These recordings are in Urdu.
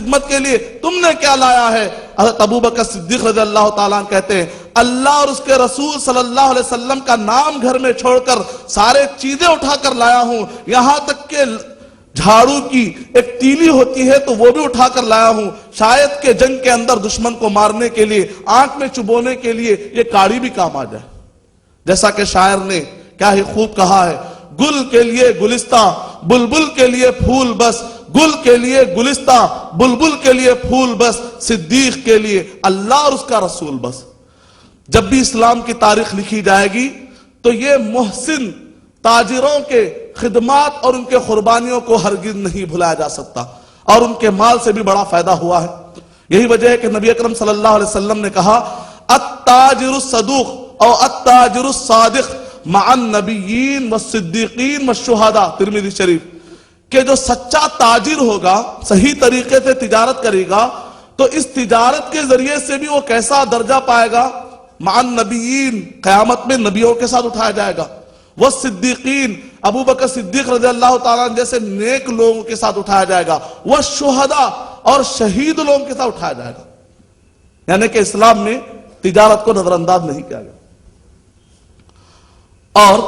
خدمت کے لیے تم نے کیا لایا ہے؟ حضرت ابو بکر صدیق رضی اللہ تعالیٰ عنہ کہتے ہیں اللہ اور اس کے رسول صلی اللہ علیہ وسلم کا نام گھر میں چھوڑ کر سارے چیزیں اٹھا کر لایا ہوں، یہاں تک کہ جھاڑو کی ایک تیلی ہوتی ہے تو وہ بھی اٹھا کر لایا ہوں، شاید کہ جنگ کے اندر دشمن کو مارنے کے لیے، آنکھ میں چبونے کے لیے یہ کاڑی بھی کام آ جائے۔ جیسا کہ شاعر نے کیا ہی خوب کہا ہے، گل کے لیے گلستہ بلبل کے لیے پھول بس، گل کے لیے گلستہ بلبل کے لیے پھول بس، صدیق کے لیے اللہ اور اس کا رسول بس۔ جب بھی اسلام کی تاریخ لکھی جائے گی تو یہ محسن تاجروں کے خدمات اور ان کے قربانیوں کو ہرگز نہیں بھلایا جا سکتا، اور ان کے مال سے بھی بڑا فائدہ ہوا ہے۔ یہی وجہ ہے کہ نبی اکرم صلی اللہ علیہ وسلم نے کہا التاجر الصدوق او التاجر الصادق مع النبیین والصدیقین والشہداء، ترمذی شریف، کہ جو سچا تاجر ہوگا، صحیح طریقے سے تجارت کرے گا، تو اس تجارت کے ذریعے سے بھی وہ کیسا درجہ پائے گا؟ مع النبیین، قیامت میں نبیوں کے ساتھ اٹھایا جائے گا، والصدیقین، ابو بکر صدیق رضی اللہ تعالیٰ عنہ جیسے نیک لوگوں کے ساتھ اٹھایا جائے گا، والشہداء، اور شہید لوگوں کے ساتھ اٹھایا جائے گا۔ یعنی کہ اسلام میں تجارت کو نظر انداز نہیں کیا گیا۔ اور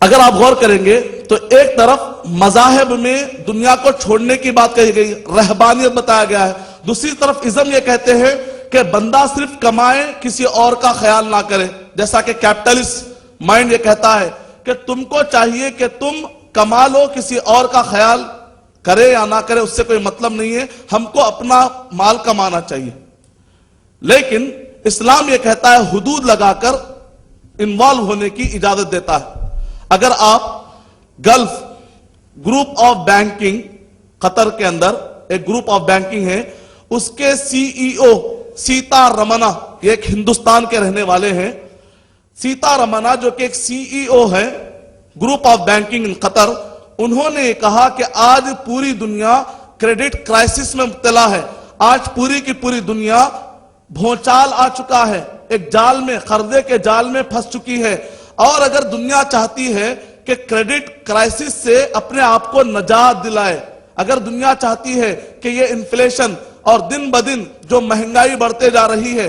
اگر آپ غور کریں گے تو ایک طرف مذاہب میں دنیا کو چھوڑنے کی بات کہی گئی، رہبانیت بتایا گیا ہے، دوسری طرف ازم یہ کہتے ہیں کہ بندہ صرف کمائے، کسی اور کا خیال نہ کرے، جیسا کہ کیپٹلسٹ مائنڈ یہ کہتا ہے کہ تم کو چاہیے کہ تم کما لو، کسی اور کا خیال کرے یا نہ کرے اس سے کوئی مطلب نہیں ہے، ہم کو اپنا مال کمانا چاہیے۔ لیکن اسلام یہ کہتا ہے حدود لگا کر انوالو ہونے کی اجازت دیتا ہے۔ اگر آپ گلف گروپ آف بینکنگ، قطر کے اندر ایک گروپ آف بینکنگ ہے، اس کے سی ای او سیتا رمنا، یہ ایک ہندوستان کے رہنے والے ہیں، سیتا رمنا جو کہ ایک سی ای او ہے گروپ آف بینکنگ ان قطر، انہوں نے کہا کہ آج پوری دنیا کریڈٹ کرائسس میں مبتلا ہے، آج پوری کی پوری دنیا بھونچال آ چکا ہے، ایک جال میں، قرضے کے جال میں پھنس چکی ہے، اور اگر دنیا چاہتی ہے کہ کریڈٹ کرائسس سے اپنے آپ کو نجات دلائے، اگر دنیا چاہتی ہے کہ یہ انفلیشن اور دن بدن جو مہنگائی بڑھتے جا رہی ہے،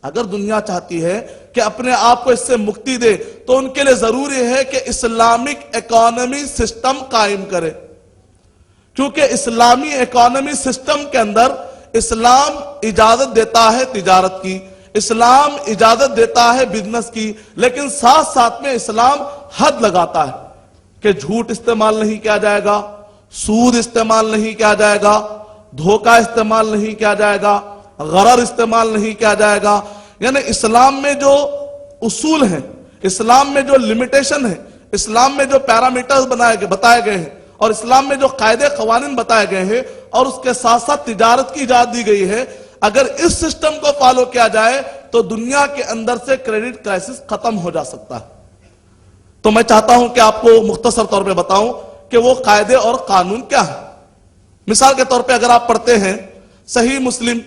اگر دنیا چاہتی ہے کہ اپنے آپ کو اس سے مکتی دے، تو ان کے لیے ضروری ہے کہ اسلامک اکانومی سسٹم قائم کرے، کیونکہ اسلامی اکانومی سسٹم کے اندر اسلام اجازت دیتا ہے تجارت کی، اسلام اجازت دیتا ہے بزنس کی، لیکن ساتھ ساتھ میں اسلام حد لگاتا ہے کہ جھوٹ استعمال نہیں کیا جائے گا، سود استعمال نہیں کیا جائے گا، دھوکہ استعمال نہیں کیا جائے گا، غرر استعمال نہیں کیا جائے گا۔ یعنی اسلام میں جو اصول ہیں، اسلام میں جو لمیٹیشن ہے، اسلام میں جو پیرامیٹرز بتائے گئے ہیں، اور اسلام میں جو قاعدے قوانین بتائے گئے ہیں، اور اس کے ساتھ ساتھ تجارت کی اجازت دی گئی ہے، اگر اس سسٹم کو فالو کیا جائے تو دنیا کے اندر سے کریڈٹ کرائسس ختم ہو جا سکتا ہے۔ تو میں چاہتا ہوں کہ آپ کو مختصر طور پہ بتاؤں کہ وہ قاعدے اور قانون کیا ہے۔ مثال کے طور پہ اگر آپ پڑھتے ہیں صحیح مسلم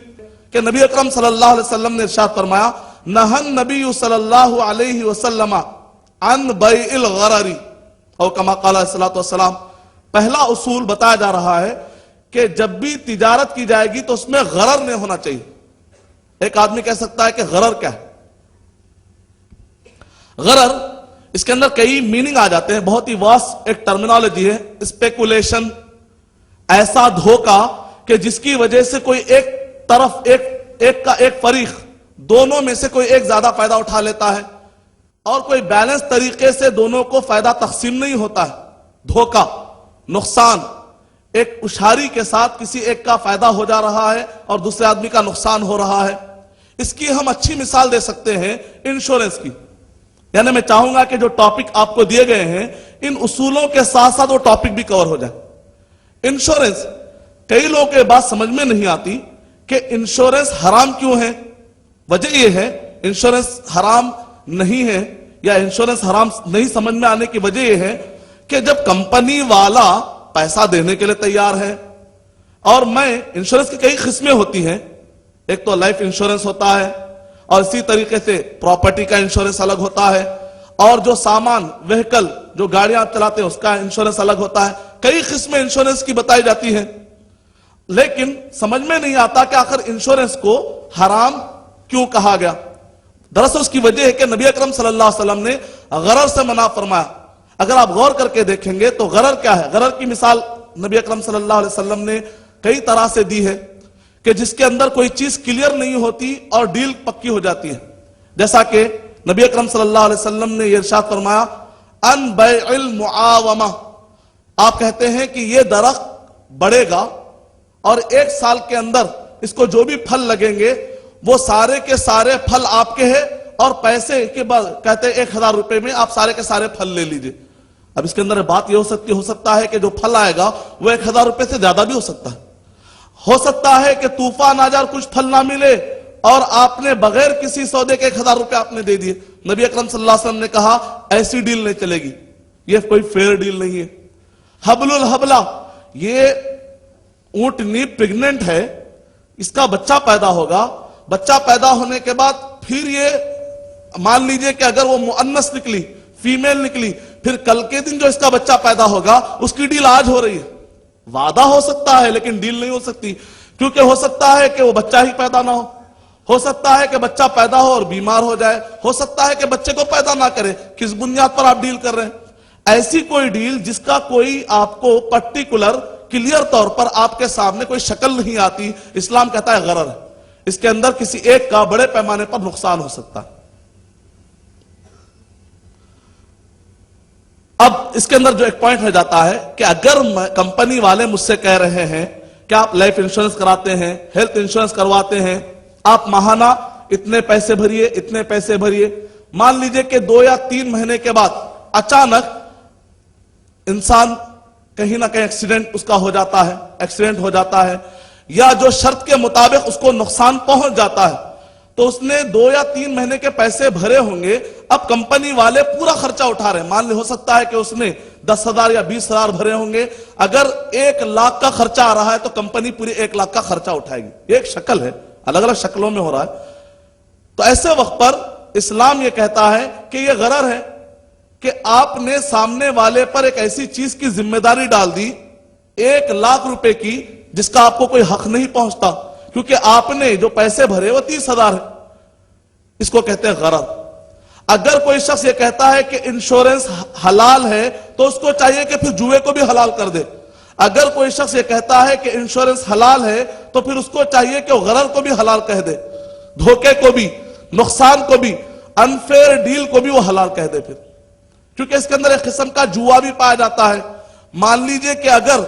کہ نبی اکرم صلی اللہ علیہ وسلم نے ارشاد فرمایا نہن نبی صلی اللہ علیہ وسلم عن بیع الغرر، اور کما قال علیہ السلام، پہلا اصول بتایا جا رہا ہے کہ جب بھی تجارت کی جائے گی تو اس میں غرر نہیں ہونا چاہیے۔ ایک آدمی کہہ سکتا ہے کہ غرر کیا ہے؟ غرر، اس کے اندر کئی میننگ آ جاتے ہیں، بہت ہی واسٹ ایک ٹرمینالوجی ہے۔ اسپیکولیشن، ایسا دھوکہ کہ جس کی وجہ سے کوئی ایک طرف ایک فریق، دونوں میں سے کوئی ایک زیادہ فائدہ اٹھا لیتا ہے، اور کوئی بیلنس طریقے سے دونوں کو فائدہ تقسیم نہیں ہوتا ہے۔ دھوکہ، نقصان، ایک اشاری کے ساتھ کسی ایک کا فائدہ ہو جا رہا ہے اور دوسرے آدمی کا نقصان ہو رہا ہے۔ اس کی ہم اچھی مثال دے سکتے ہیں انشورنس کی۔ یعنی میں چاہوں گا کہ جو ٹاپک آپ کو دیے گئے ہیں ان اصولوں کے ساتھ ساتھ وہ ٹاپک بھی کور ہو جائے۔ انشورنس، کئی لوگوں کے بات سمجھ میں نہیں آتی کہ انشورنس حرام کیوں ہے۔ وجہ یہ ہے انشورنس حرام نہیں ہے، یا انشورنس حرام نہیں سمجھ میں آنے کی وجہ یہ ہے کہ جب کمپنی والا پیسہ دینے کے لیے تیار ہے، اور میں انشورنس کی کئی قسمیں ہوتی ہیں، ایک تو لائف انشورنس ہوتا ہے، اور اسی طریقے سے پراپرٹی کا انشورنس الگ ہوتا ہے، اور جو سامان، وہیکل، جو گاڑیاں آپ چلاتے ہیں اس کا انشورنس الگ ہوتا ہے۔ کئی قسمیں انشورنس کی بتائی جاتی ہیں، لیکن سمجھ میں نہیں آتا کہ آخر انشورنس کو حرام کیوں کہا گیا. دراصل اس کی وجہ ہے کہ نبی اکرم صلی اللہ علیہ وسلم نے غرر سے منع فرمایا. اگر آپ غور کر کے دیکھیں گے تو غرر کیا ہے؟ غرر کی مثال نبی اکرم صلی اللہ علیہ وسلم نے کئی طرح سے دی ہے کہ جس کے اندر کوئی چیز کلیئر نہیں ہوتی اور ڈیل پکی ہو جاتی ہے. جیسا کہ نبی اکرم صلی اللہ علیہ وسلم نے یہ ارشاد فرمایا ان بیع المعاومہ. آپ کہتے ہیں کہ یہ درخت بڑھے گا اور 1 سال کے اندر اس کو جو بھی پھل لگیں گے وہ سارے کے سارے پھل آپ کے ہیں اور پیسے کے بعد کہتے ہیں 1000 روپے میں آپ سارے کے سارے پھل لے لیجئے. اب اس کے اندر بات یہ ہو سکتا ہے کہ جو پھل آئے گا وہ 1000 روپے سے زیادہ بھی ہو سکتا ہے. ہو سکتا ہے کہ طوفان آ جائے اور کچھ پھل نہ ملے اور آپ نے بغیر کسی سودے کے 1000 روپے آپ نے دے دیے. نبی اکرم صلی اللہ علیہ وسلم نے کہا ایسی ڈیل نہیں چلے گی, یہ کوئی فیئر ڈیل نہیں ہے. حبل الحبلہ, یہ اونٹنی پریگننٹ ہے, اس کا بچہ پیدا ہوگا, بچہ پیدا ہونے کے بعد پھر یہ مان لیجئے کہ اگر وہ مؤنث نکلی, فیمیل نکلی, پھر کل کے دن جو اس کا بچہ پیدا ہوگا اس کی ڈیل آج ہو رہی ہے. وعدہ ہو سکتا ہے لیکن ڈیل نہیں ہو سکتی, کیونکہ ہو سکتا ہے کہ وہ بچہ ہی پیدا نہ ہو سکتا ہے کہ بچہ پیدا ہو اور بیمار ہو جائے, ہو سکتا ہے کہ بچے کو پیدا نہ کرے. کس بنیاد پر آپ ڈیل کر رہے ہیں؟ ایسی کوئی ڈیل جس کا کوئی آپ کو پرٹیکولر کلیئر طور پر آپ کے سامنے کوئی شکل نہیں آتی, اسلام کہتا ہے غرر ہے. اس کے اندر کسی ایک کا بڑے پیمانے پر نقصان ہو سکتا ہے. اب اس کے اندر جو ایک پوائنٹ رہ جاتا ہے کہ اگر کمپنی والے مجھ سے کہہ رہے ہیں کہ آپ لائف انشورنس کراتے ہیں, ہیلتھ انشورنس کرواتے ہیں, آپ ماہانہ اتنے پیسے بھریے, اتنے پیسے بھریے, مان لیجئے کہ 2 یا 3 مہینے کے بعد اچانک انسان کہیں نہ کہیں ایکسیڈنٹ اس کا ہو جاتا ہے, ایکسیڈنٹ ہو جاتا ہے, یا جو شرط کے مطابق اس کو نقصان پہنچ جاتا ہے, تو اس نے 2 یا 3 مہینے کے پیسے بھرے ہوں گے. اب کمپنی والے پورا خرچہ اٹھا رہے ہیں. مان لے ہو سکتا ہے کہ اس نے 10,000 یا 20,000 بھرے ہوں گے. اگر 1 لاکھ کا خرچہ آ رہا ہے تو کمپنی پوری 1 لاکھ کا خرچہ اٹھائے گی. یہ ایک شکل ہے, الگ الگ شکلوں میں ہو رہا ہے. تو ایسے وقت پر اسلام یہ کہتا ہے کہ یہ غرر ہے کہ آپ نے سامنے والے پر ایک ایسی چیز کی ذمہ داری ڈال دی 1 لاکھ روپے کی جس کا آپ کو کوئی حق نہیں پہنچتا, کیونکہ آپ نے جو پیسے بھرے وہ 30,000 ہے. اس کو کہتے ہیں غرر. اگر کوئی شخص یہ کہتا ہے کہ انشورنس حلال ہے تو اس کو چاہیے کہ پھر جوئے کو بھی حلال کر دے. اگر کوئی شخص یہ کہتا ہے کہ انشورنس حلال ہے تو پھر اس کو چاہیے کہ وہ غرر کو بھی حلال کہہ دے, دھوکے کو بھی, نقصان کو بھی, انفیئر ڈیل کو بھی وہ حلال کہہ دے. پھر کیونکہ اس کے اندر ایک قسم کا جوا بھی پایا جاتا ہے. مان لیجئے کہ اگر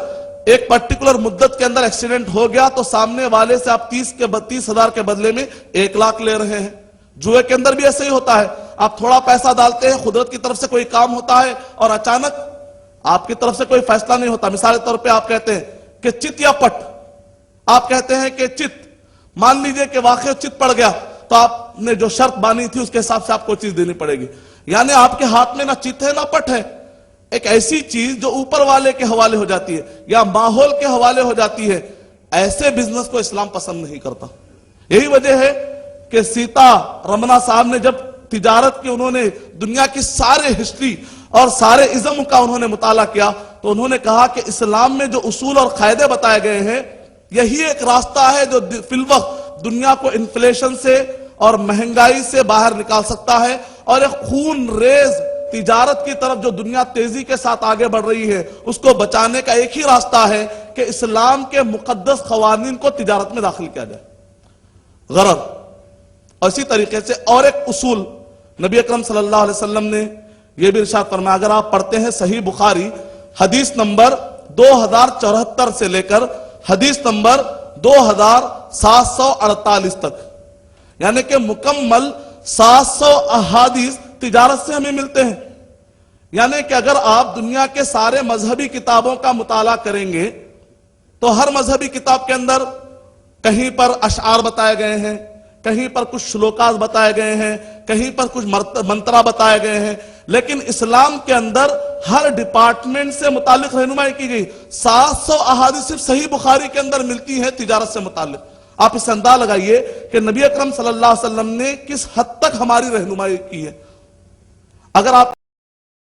ایک پرٹیکولر مدت کے اندر ایکسیڈنٹ ہو گیا تو سامنے والے سے آپ 30,000 کے بدلے میں 1 لاکھ لے رہے ہیں. جوئے کے اندر بھی ایسا ہی ہوتا ہے. آپ تھوڑا پیسہ ڈالتے ہیں, قدرت کی طرف سے کوئی کام ہوتا ہے اور اچانک آپ کی طرف سے کوئی فیصلہ نہیں ہوتا. مثال کے طور پہ آپ کہتے ہیں کہ چت یا پٹ, آپ کہتے ہیں کہ چت, مان لیجئے کہ واقعی چت پڑ گیا تو آپ نے جو شرط بانی تھی اس کے حساب سے آپ کو چیز دینی پڑے گی. یعنی آپ کے ہاتھ میں نہ چت ہے نہ پٹ ہے. ایک ایسی چیز جو اوپر والے کے حوالے ہو جاتی ہے یا ماحول کے حوالے ہو جاتی ہے, ایسے بزنس کو اسلام پسند نہیں کرتا. یہی وجہ ہے کہ سیتا رمنا صاحب نے جب تجارت کی انہوں نے دنیا کی سارے ہسٹری اور سارے ازم کا انہوں نے مطالعہ کیا تو انہوں نے کہا کہ اسلام میں جو اصول اور قاعدے بتائے گئے ہیں یہی ایک راستہ ہے جو فی الوقت دنیا کو انفلیشن سے اور مہنگائی سے باہر نکال سکتا ہے, اور ایک خون ریز تجارت کی طرف جو دنیا تیزی کے ساتھ آگے بڑھ رہی ہے اس کو بچانے کا ایک ہی راستہ ہے کہ اسلام کے مقدس قوانین کو تجارت میں داخل کیا جائے. غرر. اور اسی طریقے سے اور ایک اصول نبی اکرم صلی اللہ علیہ وسلم نے یہ بھی ارشاد فرمایا. اگر آپ پڑھتے ہیں صحیح بخاری حدیث نمبر 2074 سے لے کر حدیث نمبر 2748 تک, یعنی کہ مکمل 700 احادیث تجارت سے ہمیں ملتے ہیں. یعنی کہ اگر آپ دنیا کے سارے مذہبی کتابوں کا مطالعہ کریں گے تو ہر مذہبی کتاب کے اندر کہیں پر اشعار بتائے گئے ہیں, کہیں پر کچھ شلوکات بتائے گئے ہیں, کہیں پر کچھ منترا بتائے گئے ہیں, لیکن اسلام کے اندر ہر ڈپارٹمنٹ سے متعلق رہنمائی کی گئی. 700 احادیث صرف صحیح بخاری کے اندر ملتی ہیں تجارت سے متعلق. آپ اس سے اندازہ لگائیے کہ نبی اکرم صلی اللہ علیہ وسلم نے کس حد تک ہماری رہنمائی کی ہے. اگر آپ